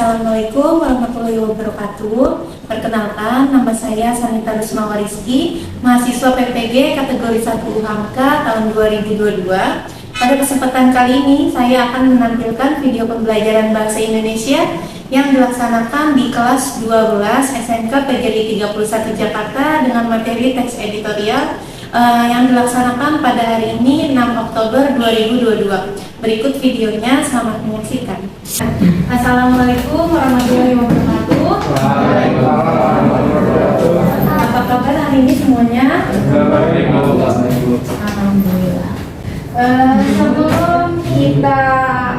Assalamualaikum warahmatullahi wabarakatuh. Perkenalkan, nama saya Sanita Rusmawa Rizky, mahasiswa PPG kategori 1 UHAMKA tahun 2022. Pada kesempatan kali ini, saya akan menampilkan video pembelajaran Bahasa Indonesia yang dilaksanakan di kelas 12 SMK PGRI 31 Jakarta dengan materi teks editorial yang dilaksanakan pada hari ini 6 Oktober 2022. Berikut videonya, selamat menyaksikan. Assalamualaikum warahmatullahi wabarakatuh. Apa kabar hari ini semuanya? Alhamdulillah. Sebelum kita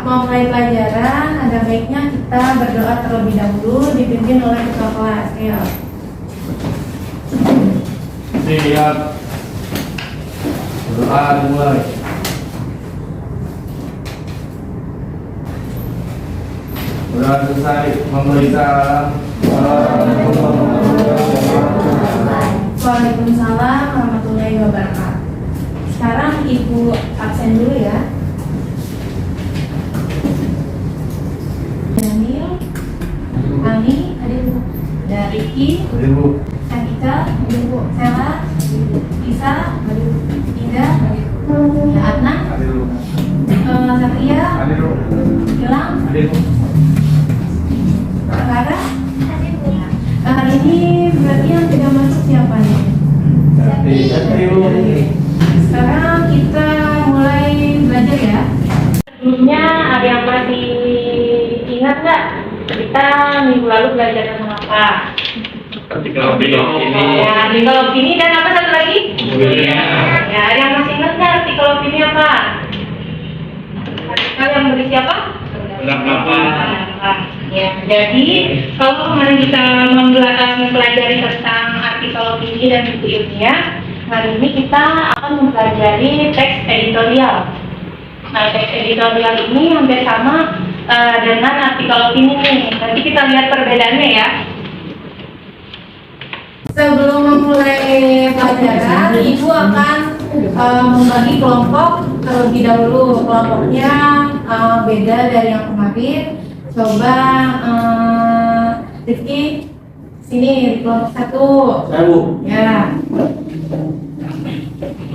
mulai pelajaran, ada baiknya kita berdoa terlebih dahulu dipimpin oleh ketua kelas. Ayo. Siap. Doa dimulai. Sudah selesai memeriksa. Waalaikumsalam warahmatullahi wabarakatuh. Sekarang Ibu absen dulu ya. Daniel, Ali, ada Riki, Andika, Sela, Isa, Ida, Adnan, Satria, Gilang, Rara. Hari ini berarti yang tidak masuk siapa nih? Sekarang kita mulai belajar ya. Sebelumnya ada yang masih ingat nggak? Kita minggu lalu belajar tentang apa? Artikel opini. Ya, artikel opini dan apa satu lagi? Ya, ada yang masih ingat nggak artikel opini apa? Artikel yang berisi apa? Ya, jadi kalau kemarin kita mempelajari tentang artikel opini dan buku ilmiah, hari ini kita akan mempelajari teks editorial. Nah, teks editorial ini hampir sama dengan artikel opini nih. Nanti kita lihat perbedaannya ya. Sebelum memulai pelajaran, Ibu akan membagi kelompok terlebih dahulu. Kelompoknya beda dari yang kemarin. Coba Rifki, sini kelompok 1. Saya Bu. Ya.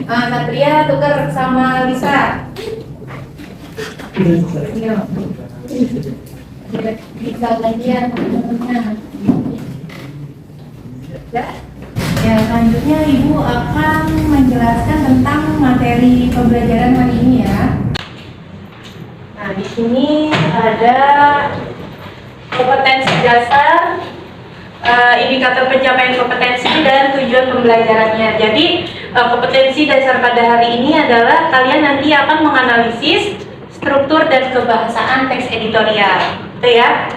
Satria tukar sama Lisa. Iya. Bisa gantian teman-teman. Ya, selanjutnya Ibu akan menjelaskan tentang materi pembelajaran hari ini ya. Nah, di sini ada kompetensi dasar, indikator pencapaian kompetensi dan tujuan pembelajarannya. Jadi kompetensi dasar pada hari ini adalah kalian nanti akan menganalisis struktur dan kebahasaan teks editorial, gitu ya.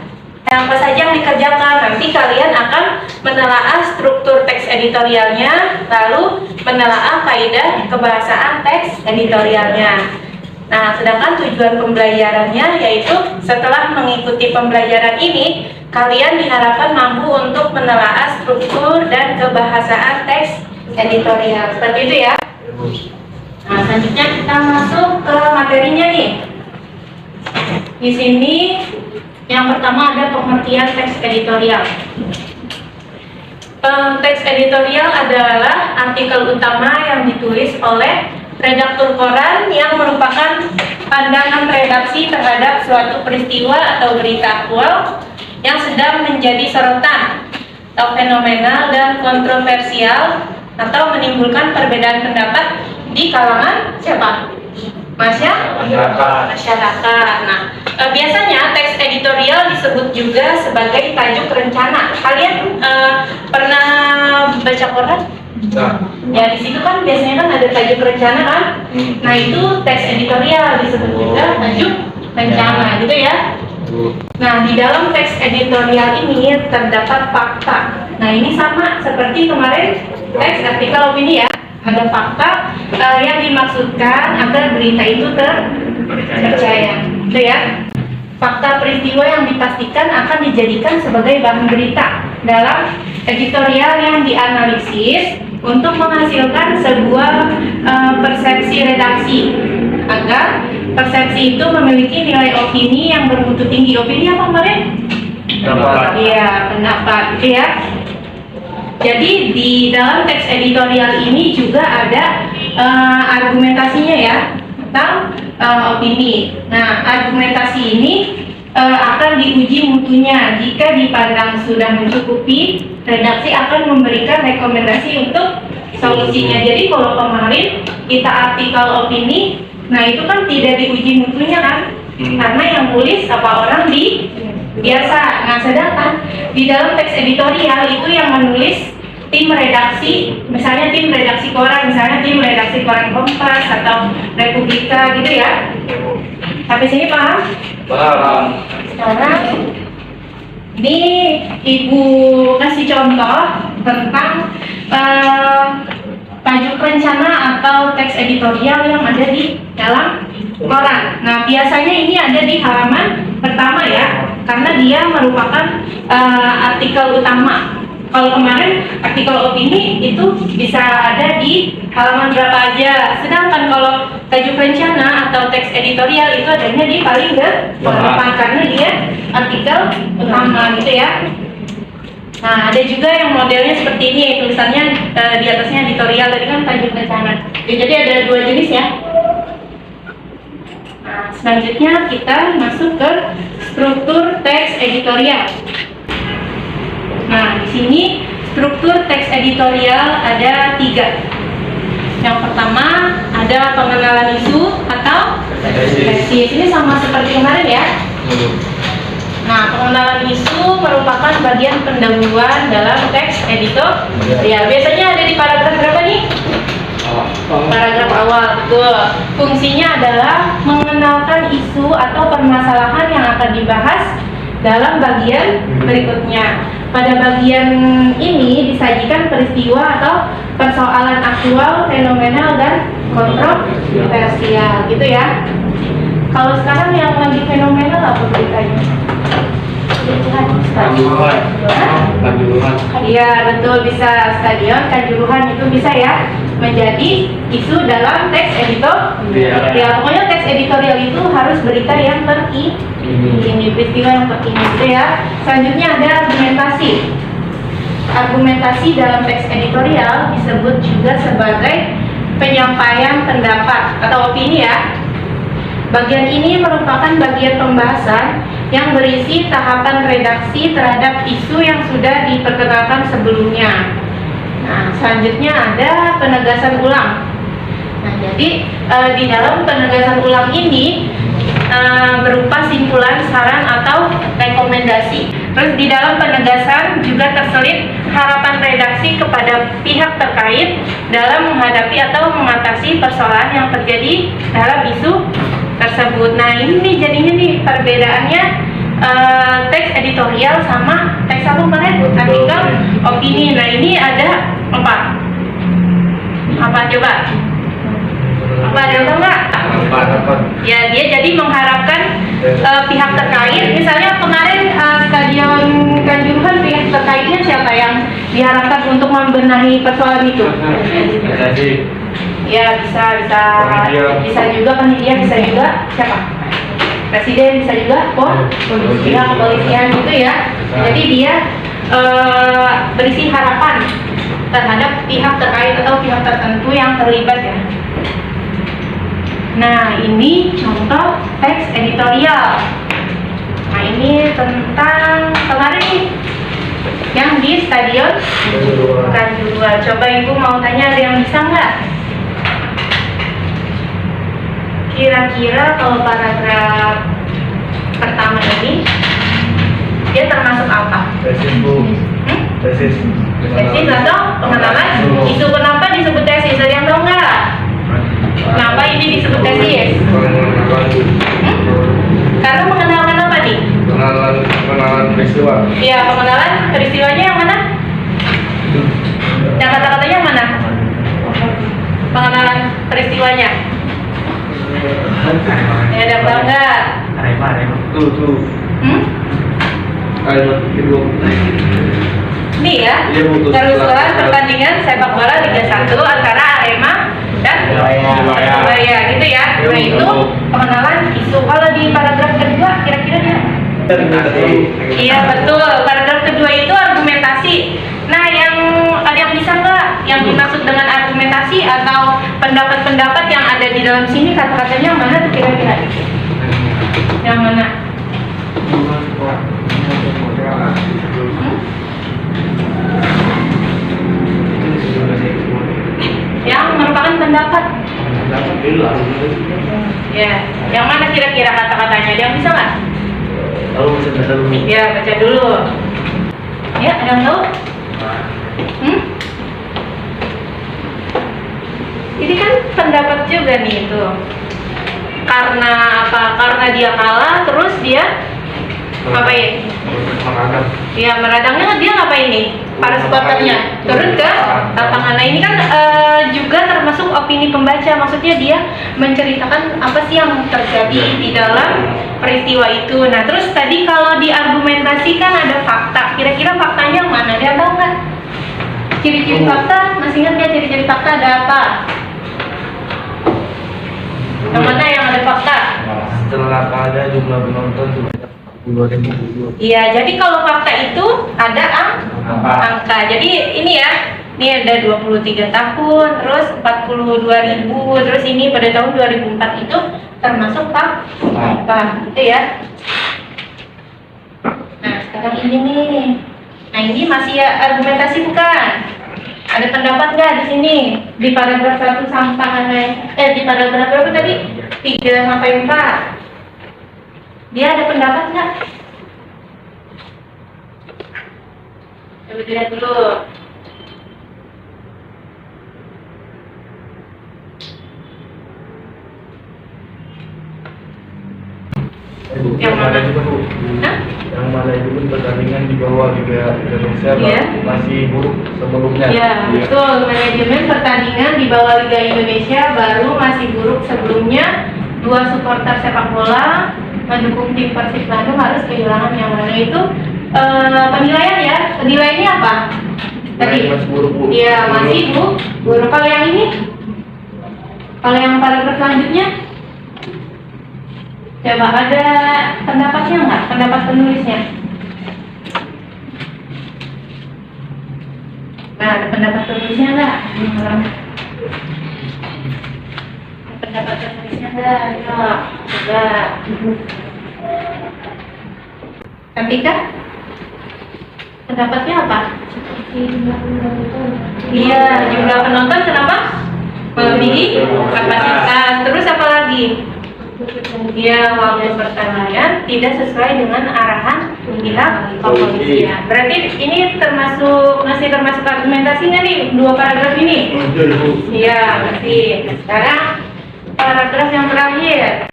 Apa saja yang dikerjakan, nanti kalian akan menelaah struktur teks editorialnya, lalu menelaah kaidah kebahasaan teks editorialnya. Nah, sedangkan tujuan pembelajarannya yaitu setelah mengikuti pembelajaran ini, kalian diharapkan mampu untuk menelaah struktur dan kebahasaan teks editorial. Seperti itu ya. Nah, selanjutnya kita masuk ke materinya nih. Di sini yang pertama ada pengertian teks editorial. Teks editorial adalah artikel utama yang ditulis oleh redaktur koran yang merupakan pandangan redaksi terhadap suatu peristiwa atau berita aktual yang sedang menjadi sorotan atau fenomenal dan kontroversial atau menimbulkan perbedaan pendapat di kalangan siapa? Masyarakat. Nah, biasanya teks editorial disebut juga sebagai tajuk rencana. Kalian pernah baca koran? Ya, di situ kan biasanya kan ada tajuk rencana kan? Nah, itu teks editorial disebut juga tajuk rencana, gitu ya. Nah, di dalam teks editorial ini terdapat fakta. Nah, ini sama seperti kemarin teks artikel opini ya. Ada fakta yang dimaksudkan agar berita itu terpercaya, gitu ya. Fakta peristiwa yang dipastikan akan dijadikan sebagai bahan berita dalam editorial yang dianalisis untuk menghasilkan sebuah persepsi redaksi agar persepsi itu memiliki nilai opini yang bermutu tinggi. Opini apa kemarin? Pendapat. Iya, pendapat gitu ya. Jadi di dalam teks editorial ini juga ada argumentasinya ya tentang opini. Nah, argumentasi ini akan diuji mutunya. Jika dipandang sudah mencukupi, redaksi akan memberikan rekomendasi untuk solusinya. Jadi kalau kemarin kita artikel opini, nah itu kan tidak diuji mutunya kan, karena yang tulis apa orang di biasa. Nah, sedangkan di dalam teks editorial itu yang menulis tim redaksi, misalnya tim redaksi koran, misalnya tim redaksi koran Kompas atau Republika gitu ya. Sampai sini paham? Paham. Sekarang ini Ibu kasih contoh tentang tajuk rencana atau teks editorial yang ada di dalam koran. Nah, biasanya ini ada di halaman pertama ya, karena dia merupakan artikel utama. Kalau kemarin artikel opini itu bisa ada di halaman berapa aja. Sedangkan kalau tajuk rencana atau teks editorial itu adanya di paling depan karena dia artikel utama gitu ya. Nah, ada juga yang modelnya seperti ini, tulisannya di atasnya editorial, tadi kan tajuk rencana. Ya, jadi ada dua jenis ya. Nah, selanjutnya kita masuk ke struktur teks editorial. Nah, di sini struktur teks editorial ada 3. Yang pertama ada pengenalan isu atau tesis. Ini sama seperti kemarin ya. Nah, pengenalan isu merupakan bagian pendahuluan dalam teks editorial. Biasanya ada di paragraf berapa nih? Paragraf awal, betul. Fungsinya adalah mengenalkan isu atau permasalahan yang akan dibahas dalam bagian berikutnya. Pada bagian ini disajikan peristiwa atau persoalan aktual, fenomenal, dan kontroversial, gitu ya. Kalau sekarang yang lagi fenomenal apa beritanya? Kanjuruhan. Iya, betul, bisa stadion Kanjuruhan itu bisa ya menjadi isu dalam teks editorial. Ya, pokoknya teks editorial itu harus berita yang terkini, peristiwa yang terkini gitu ya. Selanjutnya ada argumentasi. Argumentasi dalam teks editorial disebut juga sebagai penyampaian pendapat atau opini ya. Bagian ini merupakan bagian pembahasan yang berisi tahapan redaksi terhadap isu yang sudah diperkenalkan sebelumnya. Nah, selanjutnya ada penegasan ulang. Nah, jadi di dalam penegasan ulang ini berupa simpulan, saran, atau rekomendasi. Terus di dalam penegasan juga terselip harapan redaksi kepada pihak terkait dalam menghadapi atau mengatasi persoalan yang terjadi dalam isu tersebut. Nah, ini nih jadinya nih perbedaannya teks editorial sama teks apa kemarin? Artikel opini. Nah, ini ada apa coba? Apa ada yang tahu nggak? Ya, dia jadi mengharapkan pihak terkait. Misalnya kemarin stadion Kanjuruhan, pihak terkaitnya siapa yang diharapkan untuk membenahi persoalan itu? Ya, bisa juga panitia, bisa juga siapa? Presiden, bisa juga polisi, kepolisian gitu ya. Jadi dia berisi harapan terhadap pihak terkait atau pihak tertentu yang terlibat ya. Nah, ini contoh teks editorial. Nah, ini tentang kemarin nih yang di stadion Kanjuruhan. Coba Ibu mau tanya, ada yang bisa nggak? Kira-kira kalau paragraf pertama ini dia termasuk apa? Tesis atau pengenalan isu. Kenapa disebut tesis? Ada yang tahu nggak? Kenapa ini disebut tesis? Karena mengenalkan apa nih? Pengenalan peristiwa. Iya, pengenalan peristiwanya yang mana? Yang kata-katanya yang mana? Pengenalan peristiwanya. Ya, ada tahu nggak? Arema. Tuh. Arema itu. Nih ya, kerusuhan pertandingan sepak bola Liga 1 antara Arema dan Persebaya gitu ya. Nah, itu pengenalan isu. Kalau di paragraf kedua kira-kira dia Iya betul. Paragraf kedua itu argumentasi. Nah, ada yang bisa nggak yang dimaksud dengan argumentasi atau pendapat-pendapat yang ada di dalam sini kata-katanya mana tuh kira-kira? Yang mana? Yang merupakan pendapat. Ya, yang mana kira-kira kata-katanya? Ada yang bisa nggak? Ya, baca dulu. Ya, ada yang tahu? Ini kan pendapat juga nih itu. Karena apa? Karena dia kalah, terus dia ngapain? Ya, meradangnya dia ngapain nih? Para supporternya turun ke lapangan. Nah, ini kan juga termasuk opini pembaca. Maksudnya dia menceritakan apa sih yang terjadi di dalam peristiwa itu. Nah, terus tadi kalau diargumentasikan ada fakta. Kira-kira faktanya yang mana? Dia tahu nggak? Ciri-ciri fakta, masih ingat ya ciri-ciri fakta ada apa? Yang mana yang ada fakta? Setelah ada jumlah penonton sebanyak 42.000. Iya, jadi kalau fakta itu ada angka. Jadi ini ya, ini ada 23 tahun, terus 42.000, terus ini pada tahun 2004 itu termasuk fakta, gitu ya. Nah, sekarang ini nih. Nah, ini masih argumentasi bukan? Ada pendapat nggak di sini? Di paragraf 1 sampai di paragraf berapa tadi? 3 sampai 4. Dia ada pendapat nggak? Coba dilihat dulu. Yang mana? Yang mana itu pun pertandingan di bawah Liga Indonesia masih buruk sebelumnya. Iya, betul. Manajemen pertandingan di bawah Liga Indonesia baru masih buruk sebelumnya. 2 supporter sepak bola mendukung tim Persib Bandung harus kehilangan yang mana itu penilaian ya. Penilaiannya apa? Tadi. Masih buruk, Bu. Iya, masih buruk. Kalau yang ini? Kalau yang paragraf selanjutnya? Coba ada pendapatnya nggak? Pendapat penulisnya? Nah, ada pendapat penulisnya nggak? Pendapat penulisnya nggak? Ayo, coba. Ketika pendapatnya apa? Iya, jumlah penonton kenapa? Melebihi kapasitas. Terus apa lagi? Ya, waktu pertandingan tidak sesuai dengan arahan pihak kepolisian. Berarti ini masih termasuk argumentasi nggak nih 2 paragraf ini? Iya, masih. Sekarang paragraf yang terakhir.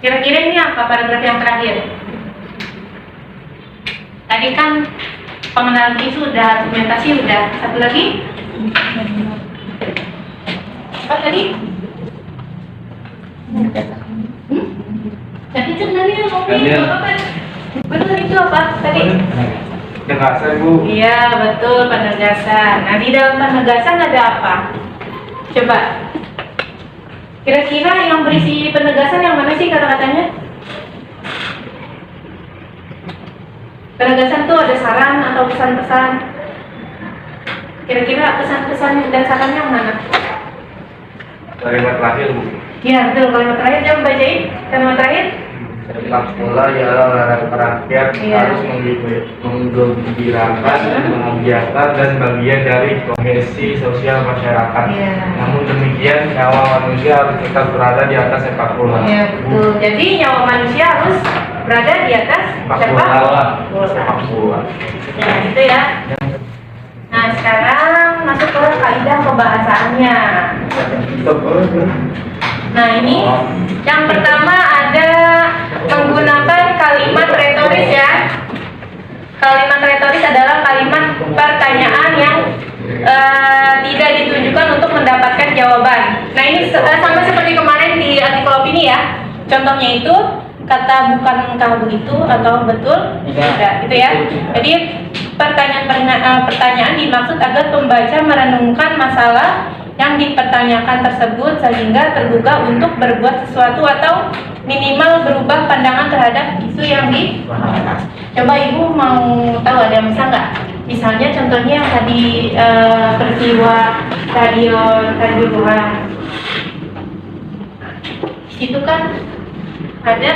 Kira-kira ini apa paragraf yang terakhir? Tadi kan pengenalan isu sudah, argumentasi sudah. Satu lagi? Apa tadi? Tadi sebenarnya apa? Betul itu apa tadi? Penegasan, Bu. Iya betul, penegasan. Nah, di dalam penegasan ada apa? Coba. Kira-kira yang berisi penegasan yang mana sih kata-katanya? Penegasan tuh ada saran atau pesan-pesan. Kira-kira pesan-pesan dan sarannya yang mana? Kalimat terakhir, Bu. Iya betul, kalimat terakhir. Coba bacain kalimat terakhir. Sepak bola ialah olahraga rakyat, harus menggembirakan, membiarkan dan bagian dari kohesi sosial masyarakat. Namun demikian, nyawa manusia harus tetap berada di atas sepak bola. Iya betul. Jadi nyawa manusia harus berada di atas sepak bola. Ya gitu ya. Nah sekarang masuk ke kaidah pembahasannya. Nah ini yang pertama ada menggunakan kalimat retoris ya. Kalimat retoris adalah kalimat pertanyaan yang tidak ditujukan untuk mendapatkan jawaban. Nah ini sama seperti kemarin di artikel opini ya. Contohnya itu kata bukankah begitu atau betul tidak gitu ya. Jadi pertanyaan dimaksud agar pembaca merenungkan masalah yang dipertanyakan tersebut sehingga tergugah untuk berbuat sesuatu atau minimal berubah pandangan terhadap isu yang dibahas. Coba Ibu mau tahu ada misal nggak? Misalnya contohnya yang tadi peristiwa stadion Kanjuruhan. Itu kan ada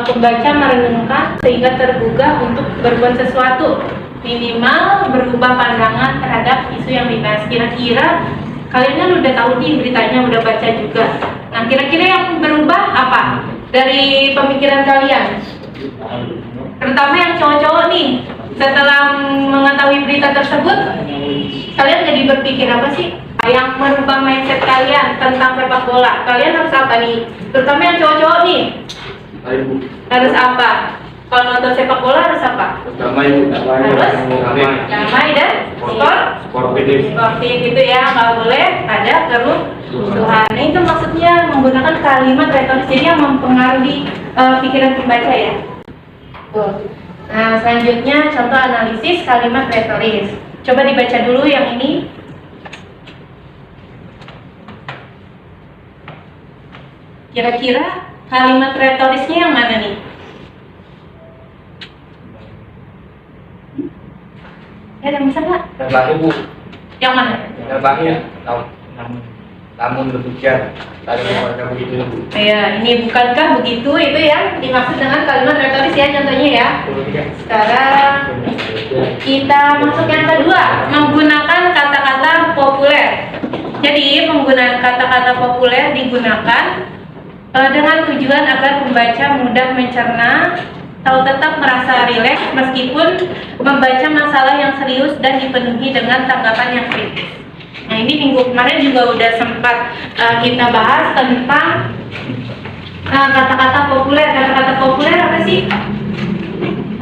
pembaca merenungkan sehingga tergugah untuk berbuat sesuatu, minimal berubah pandangan terhadap isu yang dibahas. Kira-kira kalian kan udah tahu nih beritanya, udah baca juga. Nah, kira-kira yang berubah apa dari pemikiran kalian? Terutama yang cowok-cowok nih, setelah mengetahui berita tersebut, kalian jadi berpikir apa sih yang merubah mindset kalian tentang sepak bola? Kalian harus apa nih? Terutama yang cowok-cowok nih, harus apa? Kalau nonton sepak bola harus apa? Damai, Harus damai dan sportif gitu ya, nggak boleh ada kerusuhan. Nah, itu maksudnya menggunakan kalimat retoris jadi yang mempengaruhi pikiran pembaca ya. Tuh. Nah, selanjutnya contoh analisis kalimat retoris. Coba dibaca dulu yang ini. Kira-kira kalimat retorisnya yang mana nih? Ada yang bisa nggak? Yang lahir Bu, Yang mana? yang lahir. Namun demikian, tadi mereka begitu Bu. Ya, ini bukankah begitu? Itu yang dimaksud dengan kalimat retoris ya, contohnya ya. Sekarang kita masuk yang kedua, menggunakan kata-kata populer. Jadi penggunaan kata-kata populer digunakan dengan tujuan agar pembaca mudah mencerna, tahu tetap merasa rileks meskipun membaca masalah yang serius dan dipenuhi dengan tanggapan yang kritis. Nah, ini minggu kemarin juga udah sempat kita bahas tentang kata-kata populer. Kata-kata populer apa sih?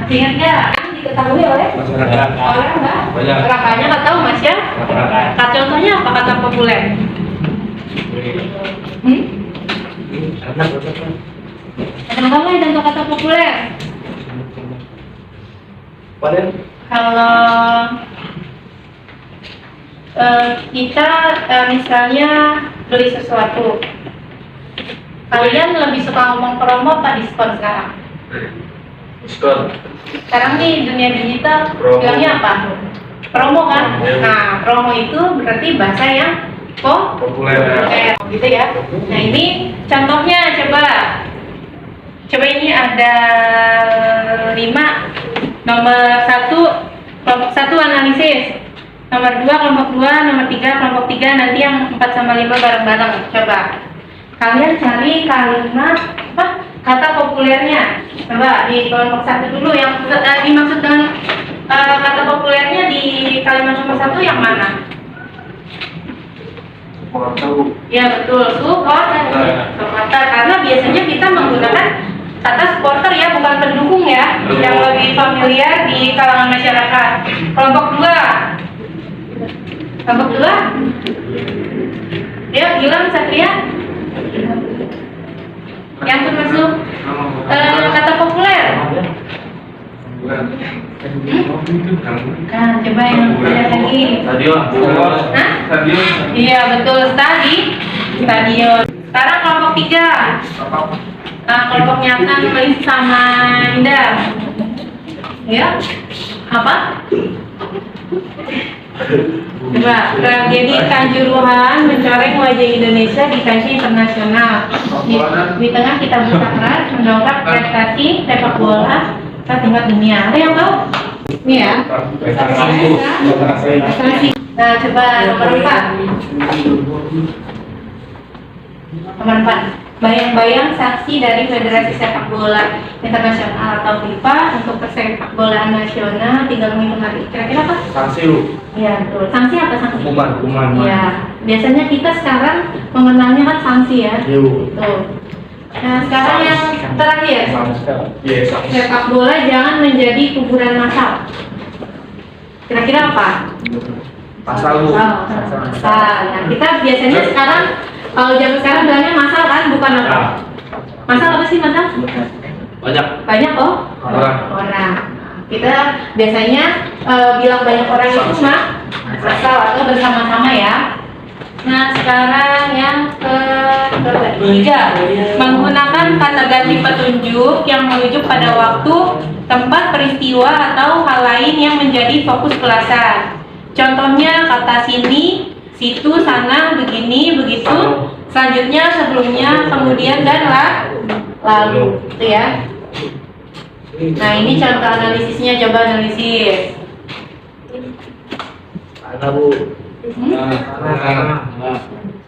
Masih ingat nggak? Diketahui oleh Masyarakat. orang nggak? Banyak. Makanya nggak tahu Mas ya? Contohnya apa kata populer? Kenapa ada kata populer? Kalau kita misalnya beli sesuatu, kalian lebih suka ngomong promo apa diskon sekarang? Diskon. Sekarang nih dunia digital Promo. bilangnya apa? Promo kan? Promo. Nah, promo itu berarti bahasa yang Populer. gitu ya. Nah, ini contohnya coba ini ada 5. Nomor 1 kelompok 1 analisis. Nomor 2 kelompok 2, nomor 3 kelompok 3, nanti yang 4 sama 5 bareng-bareng. Coba kalian cari kalimat apa? Kata populernya. Coba di kelompok 1 dulu yang dimaksud dengan kata populernya di kalimat nomor 1 yang mana? Ya betul, supporter. Karena biasanya kita menggunakan kata supporter ya, bukan pendukung ya, yang lebih familiar di kalangan masyarakat. Kelompok 2. Kelompok 2. Ya, Gilang, Satria. Yang termasuk kata populer. Nah, coba yang ada lagi. Stadion. Hah? Stadion. Iya betul, stadion. Sekarang kelompok 3. Nah, kelompoknya akan Melis sama Indah. Ya, apa? Coba, tragedi Kanjuruhan mencoreng wajah Indonesia di kancah internasional. Di tengah kita berusaha keras mendongkrak prestasi sepak bola ke tingkat dunia. Ada yang tahu? Ini ya. Prestasi. Nah, coba nomor 4. Nomor 4. Bayang-bayang saksi dari Federasi Sepak Bola Internasional atau FIFA untuk persepak bolaan nasional tinggal menghitung hari. Kira-kira apa? Sanksi Bu. Iya betul. Sanksi apa sanksi? Hukuman. Iya. Biasanya kita sekarang mengenalnya kan sanksi ya. Tuh. Nah, sekarang yang terakhir. Yes. Sepak bola jangan menjadi kuburan massal. Kira-kira apa? Pasal Bu. Massal. Nah, kita biasanya sekarang kalau zaman sekarang bilangnya massal kan, bukan apa? Massal apa sih massal? Banyak orang. Kita biasanya bilang banyak orang itu massal atau bersama-sama ya. Nah, sekarang yang ke Tiga, menggunakan kata ganti petunjuk yang merujuk pada waktu, tempat peristiwa atau hal lain yang menjadi fokus ulasan. Contohnya kata sini, situ, sana, begini, begitu, selanjutnya, sebelumnya, kemudian, dan lalu. Itu ya. Nah, ini contoh analisisnya, coba analisis.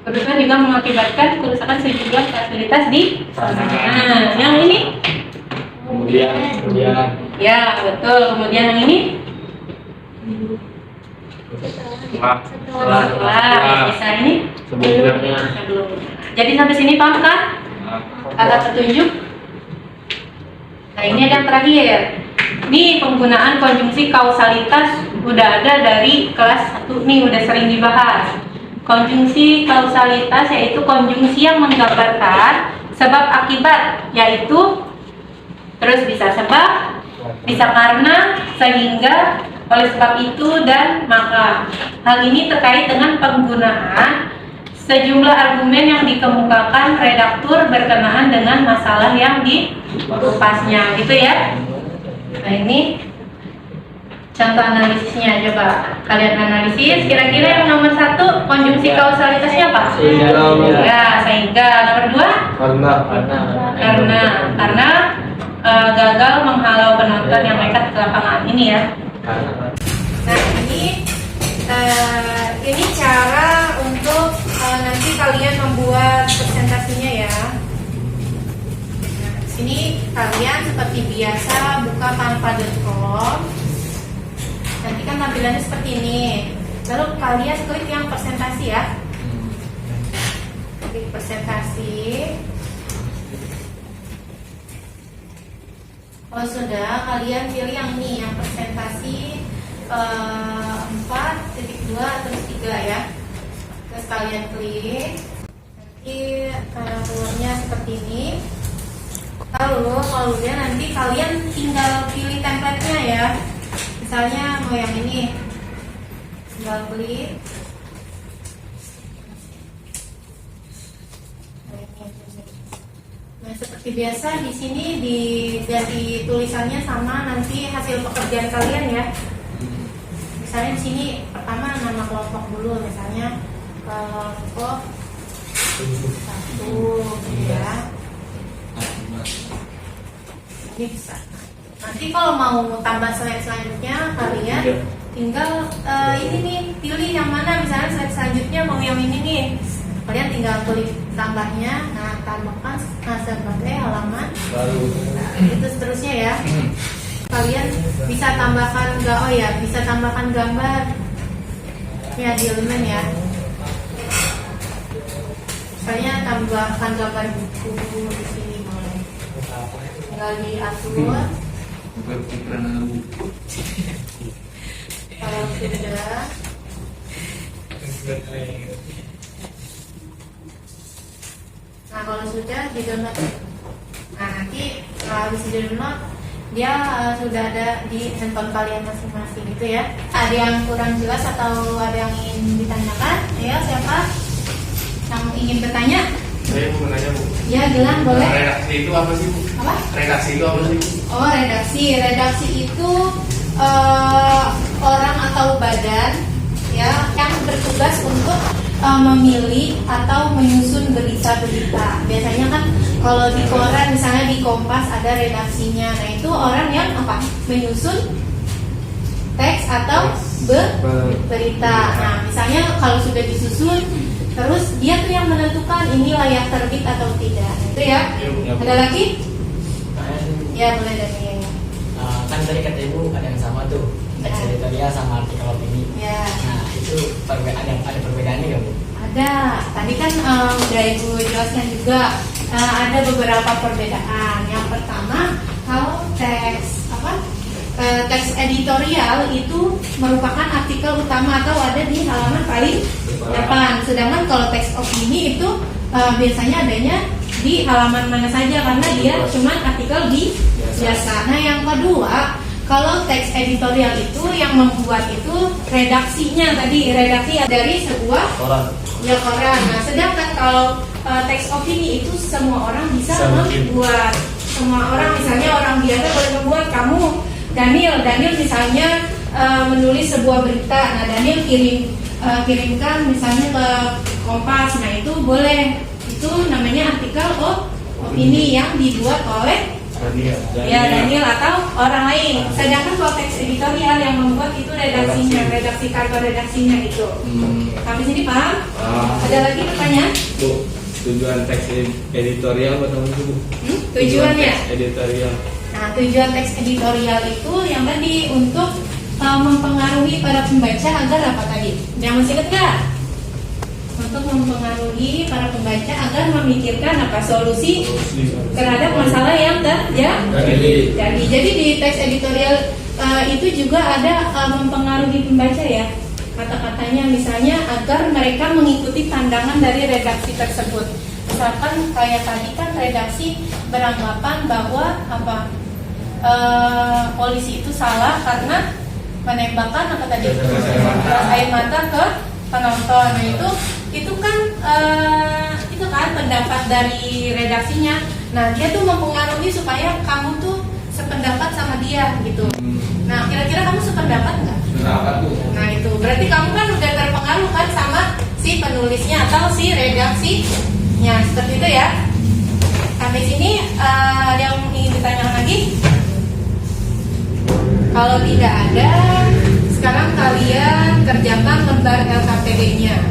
Kerusakan juga mengakibatkan kerusakan sejumlah fasilitas di sana. Nah, yang ini? Kemudian. Ya, betul. Kemudian yang ini? Setelah. Bisa ini? Sebelumnya. Jadi sampai sini paham kan? Kata petunjuk. Nah, ini ada yang terakhir. Ini penggunaan konjungsi kausalitas udah ada dari kelas 1 nih, udah sering dibahas. Konjungsi kausalitas yaitu konjungsi yang menggambarkan sebab akibat, yaitu terus bisa sebab, bisa karena, sehingga, oleh sebab itu, dan maka. Hal ini terkait dengan penggunaan sejumlah argumen yang dikemukakan redaktur berkenaan dengan masalah yang dikupasnya, gitu ya. Nah, ini contoh analisisnya, coba kalian analisis. Kira-kira yang nomor 1 konjungsi kausalitasnya apa? Ya, sehingga. Nomor 2? Karena gagal menghalau penonton yang nekat ke lapangan. Ini ya. Nah, ini cara untuk nanti kalian membuat presentasinya ya. Nah, sini kalian seperti biasa buka canva.com. Nanti kan tampilannya seperti ini. Lalu kalian klik yang presentasi ya. Klik presentasi. Kalau sudah, kalian pilih yang ini, yang presentasi 4.2 atau 3 ya. Terus kalian klik. Nanti keluarnya seperti ini. Lalu kemudian nanti kalian tinggal pilih template-nya ya. Misalnya mau yang ini, tinggal klik. Nah, seperti biasa di sini diganti tulisannya sama nanti hasil pekerjaan kalian ya. Misalnya di sini pertama nama kelompok dulu, misalnya kelompok 1 ya. Ini bisa. Nanti kalau mau tambah slide selanjutnya kalian tinggal ini nih, pilih yang mana. Misalnya slide selanjutnya mau yang ini nih, kalian tinggal klik tambahnya. Nah, tambahkan sebagai halaman baru. Nah, itu seterusnya ya. Kalian bisa tambahkan bisa tambahkan gambar ya di elemen ya. Misalnya tambahkan gambar buku di sini boleh. Tinggal diatur. Kalau sudah, nah kalau sudah di download. Nah, nanti habis di download dia sudah ada di handphone kalian masing-masing gitu ya. Ada yang kurang jelas atau ada yang ingin ditanyakan? Ayo, siapa yang ingin bertanya? Saya mau nanya, Bu. Ya, Gilang boleh. Redaksi itu apa sih, Bu? Apa? Redaksi itu apa sih, Bu? Oh, redaksi. Redaksi itu orang atau badan ya yang bertugas untuk memilih atau menyusun berita-berita. Biasanya kan kalau di koran misalnya di Kompas ada redaksinya. Nah, itu orang yang menyusun teks atau berita. Nah, misalnya kalau sudah disusun, terus dia tuh yang menentukan ini layak terbit atau tidak. Itu ya. Ada lagi? Ya, boleh dari ini. Kan tadi kata ibu ada yang sama tuh, teks editorial sama artikel opini. Ya. Nah, itu ada perbedaannya nggak, Bu? Ada. Tadi kan udah ibu jelaskan juga. Ada beberapa perbedaan. Yang pertama, kalau teks editorial itu merupakan artikel utama atau ada di halaman paling depan. Sedangkan kalau teks opini itu biasanya adanya di halaman mana saja karena dia cuma artikel di biasa. Nah, yang kedua, kalau teks editorial itu yang membuat itu redaksinya tadi, redaksi dari sebuah koran. Nah, sedangkan kalau teks opini itu semua orang bisa Sama. membuat. Semua orang, misalnya orang biasa boleh membuat. Kamu Daniel misalnya menulis sebuah berita. Nah, Daniel kirimkan misalnya ke Kompas. Nah, itu boleh. Itu namanya artikel opini yang dibuat oleh Daniel atau orang lain. Sedangkan kalau teks editorial yang membuat itu redaksinya, redaksi kantor redaksinya itu. Sampai sini paham? Ada lagi pertanyaan? Bu, tujuan teks editorial apa namanya Bu? Tujuannya? Teks editorial. Nah, tujuan teks editorial itu yang tadi untuk mempengaruhi para pembaca agar apa tadi? Yang masih ingat nggak? Untuk mempengaruhi para pembaca agar memikirkan apa solusi terhadap masalah yang terjadi. Jadi di teks editorial itu juga ada mempengaruhi pembaca ya. Kata-katanya misalnya agar mereka mengikuti pandangan dari redaksi tersebut. Misalkan kayak tadi kan redaksi beranggapan bahwa polisi itu salah karena menembakkan apa tadi? Gas air mata ke penonton. Nah, itu kan pendapat dari redaksinya. Nah, dia tuh mempengaruhi supaya kamu tuh sependapat sama dia gitu. Nah, kira-kira kamu sependapat nggak? Nah, itu berarti kamu kan udah terpengaruh kan sama si penulisnya atau si redaksinya, seperti itu ya. Sampai sini ada yang ingin ditanyakan lagi? Kalau tidak ada, sekarang kalian kerjakan lembar LKPD-nya.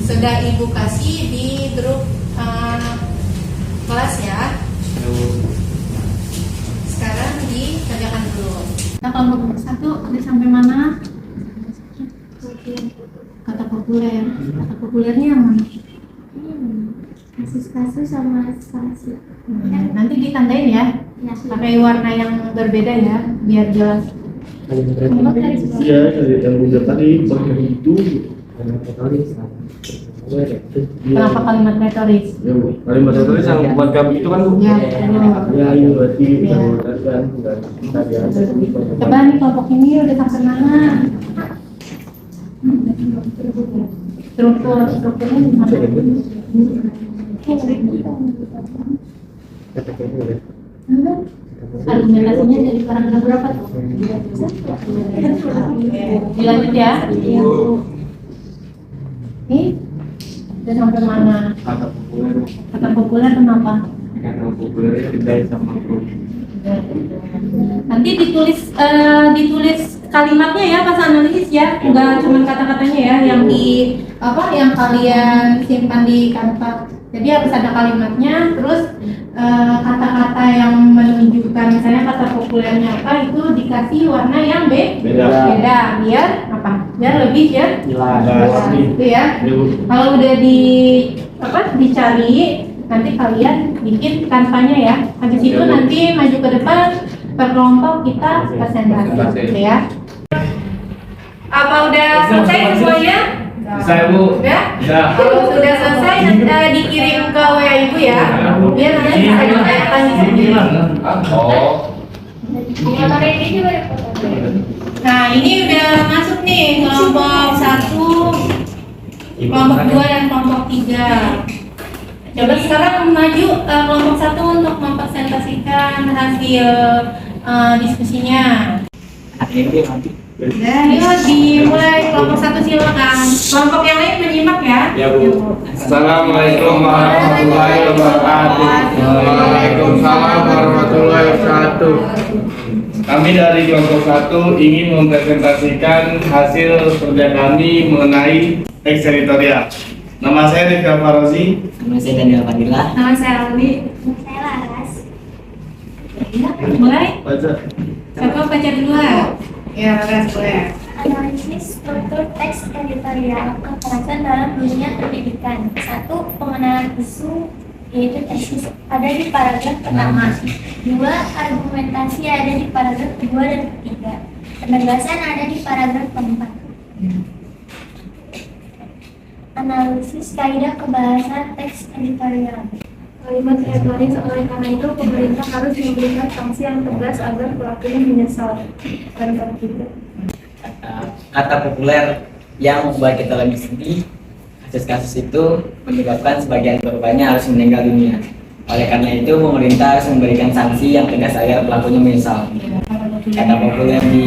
Sudah Ibu kasih di grup kelas ya. Sekarang dikerjakan dulu. Nah, kelompok 1 udah sampai mana? Kata populer. Kata populernya yang mana? Kasus-kasus sama sanksi. Nanti ditandain ya. Pakai warna yang berbeda ya, biar jelas. Iya, yang udah tadi pakai itu. Kenapa kalimat retoris? Kalimat retoris yang buat kami itu kan Bu? Ya, Ya, iya berarti Ya. kan tadi ada. coba nih kelompok ini udah sampai mana? Strukturnya di mana? Argumentasinya dari paragraf berapa tuh? Dilanjut ya. Nih, udah sampai mana? Kata populer. Kata populer kenapa? Kata populernya tidak sama Bu. Nanti ditulis kalimatnya ya pas analisis ya, nggak cuma kata-katanya ya yang yang kalian simpan di kantor. Jadi harus ada kalimatnya, terus kata-kata yang menunjukkan misalnya kata populernya apa itu dikasih warna yang beda biar apa? Biar lebih ya jelas gitu ya. Kalau udah dicari nanti kalian bikin kanvanya ya. Habis itu nanti maju ke depan per kelompok kita presentasi gitu ya. Apa udah selesai semuanya? Bisa Bu? Udah? Bisa. Kalau sudah selesai dikirim ke WA Ibu ya. Biar nanti bisa ditanyakan di sini. Oh. Nah, ini udah masuk nih kelompok 1, kelompok 2 dan kelompok 3. Coba sekarang maju kelompok 1 untuk mempresentasikan hasil diskusinya. Dan yuk dimulai kelompok 1 silakan. Kelompok yang lain menyimak ya. Ya Bu. Assalamualaikum warahmatullahi wabarakatuh. Waalaikumsalam warahmatullahi wabarakatuh. Kami dari kelompok 1 ingin mempresentasikan hasil kerja kami mengenai teks editorial. Nama saya Rifka Farozi. Nama saya Daniel Fadila. Nama saya Alwi. Saya Laras. Mulai. Baca. Siapa baca duluan? Ya, Laras boleh. Analisis struktur teks editorial kekerasan dalam dunia pendidikan. 1. Pengenalan isu yaitu tesis ada di paragraf pertama. 2. Argumentasi ada di paragraf kedua dan ketiga. Penegasan ada di paragraf keempat. Analisis kaidah kebahasan teks editorial. Kalimat retoris, oleh karena itu pemerintah harus memberikan sanksi yang tegas agar pelakunya menyesal. Kata populer yang membuat kita lebih sedih, Kasus-kasus itu menyebabkan sebagian korbannya harus meninggal dunia. Oleh karena itu, pemerintah harus memberikan sanksi yang tegas agar pelakunya menyesal. Kata populer di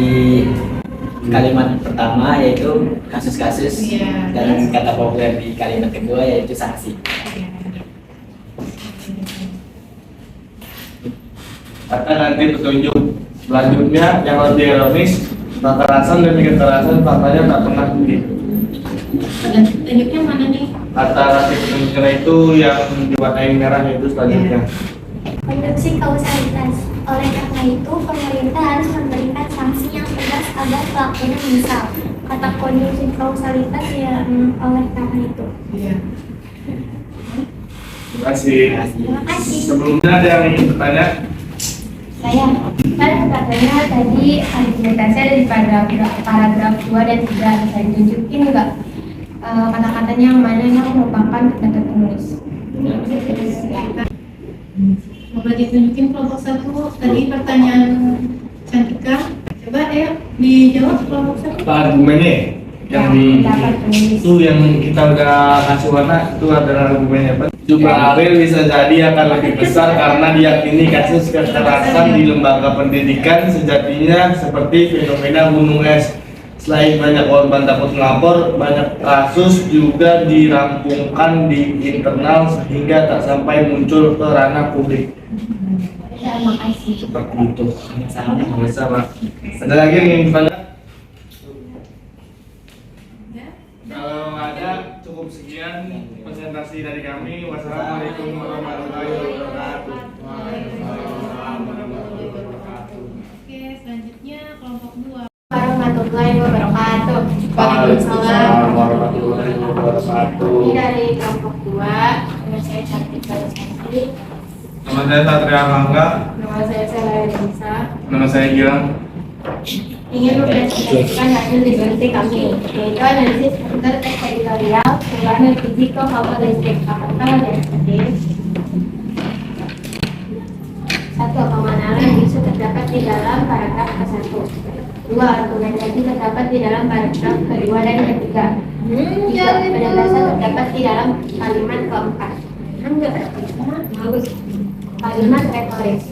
kalimat pertama yaitu kasus-kasus, dan kata populer di kalimat kedua yaitu sanksi. Kata nanti petunjuk selanjutnya yang lebih ironis, kekerasan dan kekerasan faktanya tak pernah begitu. Dan tunjuknya mana nih? Kata nanti petunjuknya itu yang diwarnai merah itu selanjutnya. Konstruksi kausalitas. Oleh karena itu, pemerintah harus memberikan sanksi yang tegas agar pelakunya menyesal. Kata konstruksi kausalitas yang oleh karena itu. Terima kasih. Terima kasih. Sebelumnya ada yang ingin bertanya? Saya kan katanya tadi argumentasi ada di paragraf 2 dan 3. Bisa ditunjukin nggak kata-katanya yang mana yang merupakan kata penulis? Coba ditunjukin kelompok 1 tadi pertanyaan Cantika. Coba ya dijawab kelompok 1. Apa argumennya? Yang di itu yang kita udah kasih warna itu adalah argumennya apa? Jumlah Ariel bisa jadi akan lebih besar karena diyakini kasus kekerasan di lembaga pendidikan sejatinya seperti fenomena gunung es. Selain banyak korban takut melapor, banyak kasus juga dirampungkan di internal sehingga tak sampai muncul ke ranah publik. Terima kasih. Seperti itu. Sama. Ada lagi yang ingin bertanya? Kalau ada, cukup sekian presentasi dari kami. Wassalamualaikum warahmatullahi wabarakatuh. Oke, selanjutnya kelompok 2. Warahmatullahi wabarakatuh. Waalaikumsalam warahmatullahi Ini wabarakatuh. dari kelompok 2. Nama saya Cantika Cantik. Nama saya Satria Mangga. Nama saya Sela Nisa. Nama saya Gilang. Ingin mempresentasikan hasil diskusi kami, yaitu analisis faktor teks editorial, perubahan LPG ke power listrik. Apakah ada yang hadir? 1. Pemanalan yang bisa terdapat di dalam paragraf ke-1. 2. Argumentasi terdapat di dalam paragraf kedua dan ketiga. 3. Penegasan terdapat di dalam kalimat keempat. Bagus. Kalimat retoris,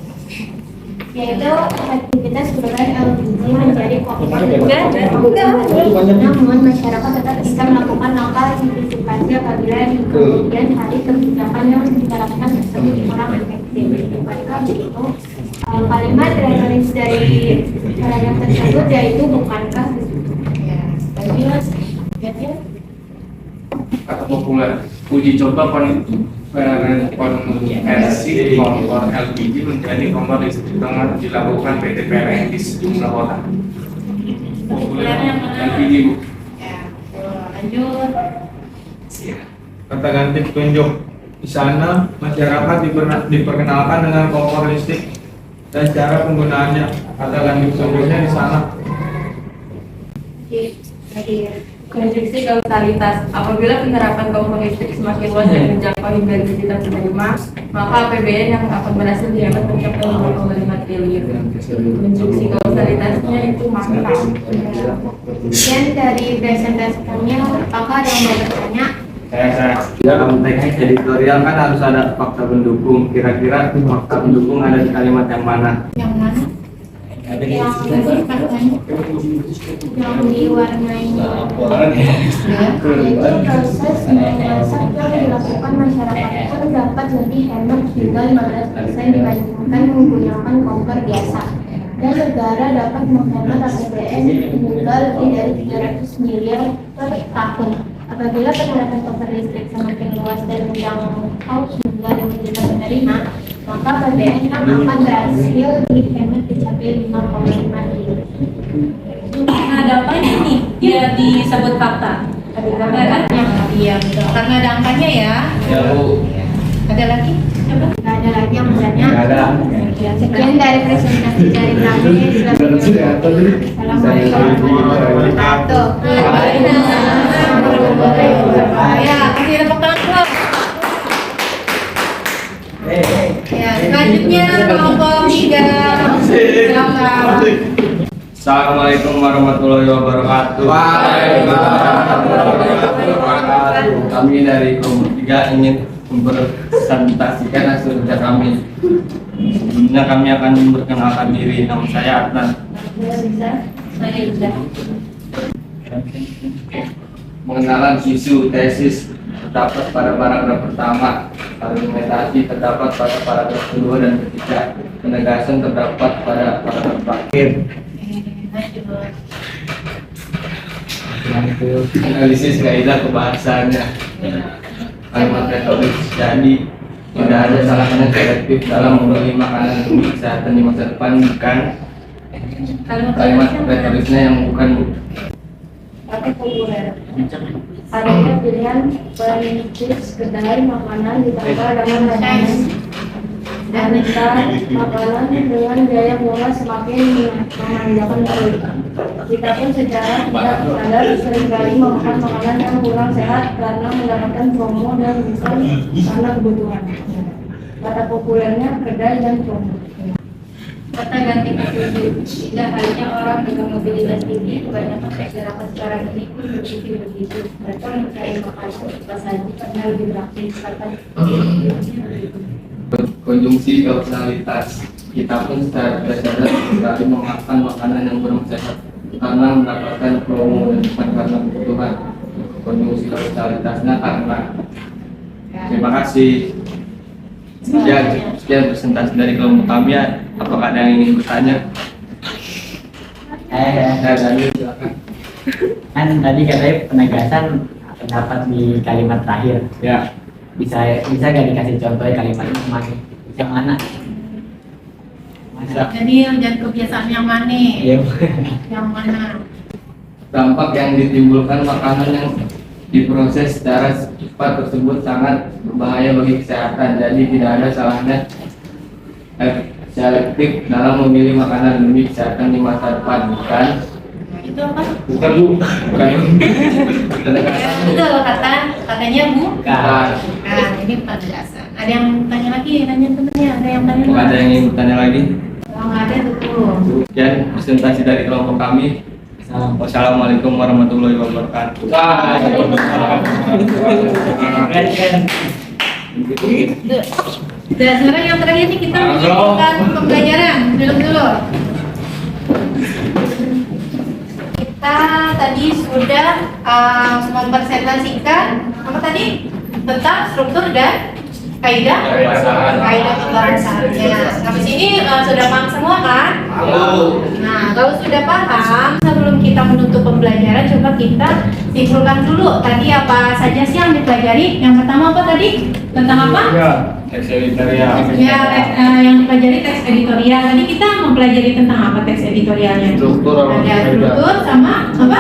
yaitu aktivitas perubahan LPG menjadi kompor. Namun masyarakat tetap bisa melakukan langkah antisipasi apabila di kemudian hari kebijakan yang diterapkan tersebut kurang efektif. Maka begitu kalimat retoris dari paragraf tersebut yaitu bukankah Kata populer, uji coba konversi kompor LPG menjadi kompor listrik tengah dilakukan PT PLN di sejumlah kota. Populernya mana? LPG, Bu. Ya, lanjut. Kata ganti petunjuk. Di sana masyarakat diperkenalkan dengan kompor listrik dan cara penggunaannya. Kata ganti petunjuknya di sana. Konstruksi kausalitas. Apabila penerapan kompor listrik semakin luas dan menjangkau hingga digital penerima, maka APBN yang akan berhasil dihemat mencapai 5,5 triliun. Konstruksi kausalitasnya itu maka. Sekian dari presentasi kami. Apakah ada yang mau bertanya? Saya dalam teknik editorial kan harus ada fakta pendukung. Kira-kira fakta pendukung ada di kalimat yang mana? Yang mana? Yang diwarnai yaitu proses memasak yang dilakukan masyarakat pun dapat lebih hemat hingga 15% dibandingkan menggunakan kompor biasa, dan negara dapat menghemat APBN hingga lebih dari 300 miliar per tahun. Apabila penerapan kompor listrik semakin luas dan menjangkau hingga digital penerima, maka APBN akan berhasil dihemat mencapai 5,5 triliun. Nah, ada apa nih? Dia disebut fakta. Ada angkanya? Iya, betul. Karena ada angkanya ya. Ya, Bu. Ada lagi? Coba. Nggak ada lagi yang bertanya. Nggak ada. Ya, sekian dari presentasi dari kami. Assalamualaikum warahmatullahi wabarakatuh. Ya, kasih tepuk tangan dulu. Ya, selanjutnya kelompok 3. Silakan. Assalamualaikum warahmatullahi wabarakatuh. Waalaikumsalam warahmatullahi wabarakatuh. Kami dari kelompok 3 ingin mempresentasikan hasil kerja kami. Sebelumnya kami akan memperkenalkan diri. Nama saya Adnan. Saya Ida. Mengenalkan isu tesis terdapat pada paragraf pertama, argumentasi terdapat pada paragraf kedua dan ketiga, penegasan terdapat pada paragraf terakhir. Analisis kaidah kebahasaannya, kalimat retorik. Jadi tidak ada salahnya selektif dalam membeli makanan untuk kesehatan di masa depan, bukan kalimat retorisnya yang bukan. Tapi populer. Adanya pilihan perintis kedai makanan ditambah dengan adanya aneka makanan dengan biaya murah semakin memanjakan perut. Kita pun secara tidak sadar seringkali memakan makanan yang kurang sehat karena mendapatkan promo dan bukan karena kebutuhan. Kata populernya kedai dan promo. Kata ganti ketujuh, tidak hanya orang dengan mobilitas tinggi, kebanyakan masyarakat sekarang ini pun berpikir begitu. Mereka mencari makanan apa saja karena lebih praktis. Kata Konjungsi kausalitas, kita pun secara tidak sadar sekali memakan makanan yang kurang sehat karena mendapatkan promo dan bukan karena kebutuhan. Konjungsi kausalitasnya karena. Terima kasih. Sekian presentasi dari kelompok kami. Apakah ada yang ingin bertanya? Daniel, silakan. Kan tadi katanya penegasan terdapat di kalimat terakhir. Ya. Bisa gak dikasih contoh kalimatnya kemana? Yang mana? Bisa. Jadi jangan kebiasaan yang mana? Iya. Yang mana? Dampak yang ditimbulkan makanan yang diproses secara cepat tersebut sangat berbahaya bagi kesehatan. Jadi tidak ada salahnya selektif dalam memilih makanan demi kesehatan di masa depan, bukan? Itu apa? Bukan Bu, bukan. Itu loh katanya bukan. Bukan. Nah, ini penjelasan. Ada yang tanya lagi? Nanya temennya. Ada yang tanya Apakah ada yang ingin bertanya lagi? Kalau nggak ada tuh. Sekian presentasi dari kelompok kami. Wassalamualaikum warahmatullahi wabarakatuh. Dan sekarang yang terakhir nih kita menyebutkan pembelajaran. Dulu. Kita tadi sudah mempresentasikan apa tadi tentang struktur dan kaidah pembahasannya. Habis ini sudah paham semua kan? Nah, kalau sudah paham, sebelum kita menutup pembelajaran, coba kita simpulkan dulu tadi apa saja sih yang dipelajari. Yang pertama apa tadi? Tentang apa? Teks editorial. Ya, yang dipelajari teks editorial. Tadi kita mempelajari tentang apa teks editorialnya? Struktur sama Ada kaidah. struktur sama apa?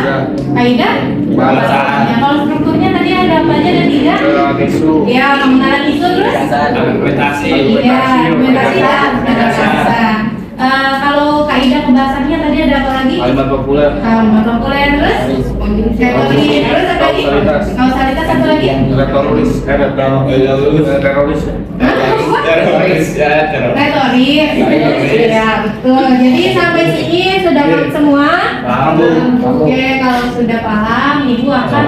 Kaidah. Pembahasan. Ya, kalau strukturnya tadi ada apa aja dan tidak? Isu. Ya, pengenalan isu terus. Argumentasi. Iya, argumentasi dan penjelasan. Kalau kaidah pembahasannya tadi ada apa lagi? Kalimat populer. Kalimat populer terus. Teori terus apa lagi? Kausalitas satu lagi. Retoris. Teroris. Teroris. Ya, teroris. Retorik. Ya, betul. Jadi sampai sini sudah paham semua? Paham, Bu. Oke, kalau sudah paham, Ibu akan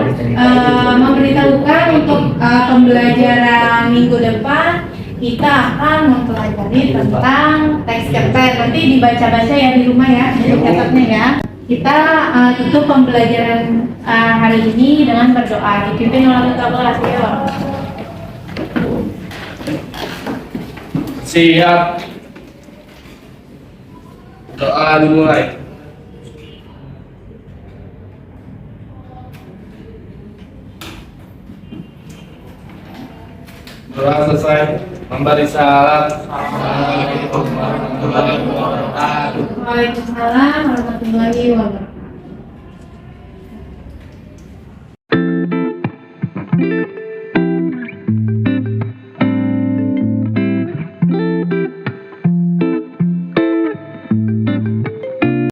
memberitahukan untuk pembelajaran minggu depan. Kita akan mempelajari tentang teks cerpen. Nanti dibaca-baca ya di rumah ya, catatnya ya. Kita tutup pembelajaran hari ini dengan berdoa. Dipimpin oleh Ketua kelas ya. Siap. Doa dimulai. Doa selesai. Memberi salam. Assalamualaikum warahmatullahi wabarakatuh. Waalaikumsalam warahmatullahi wabarakatuh.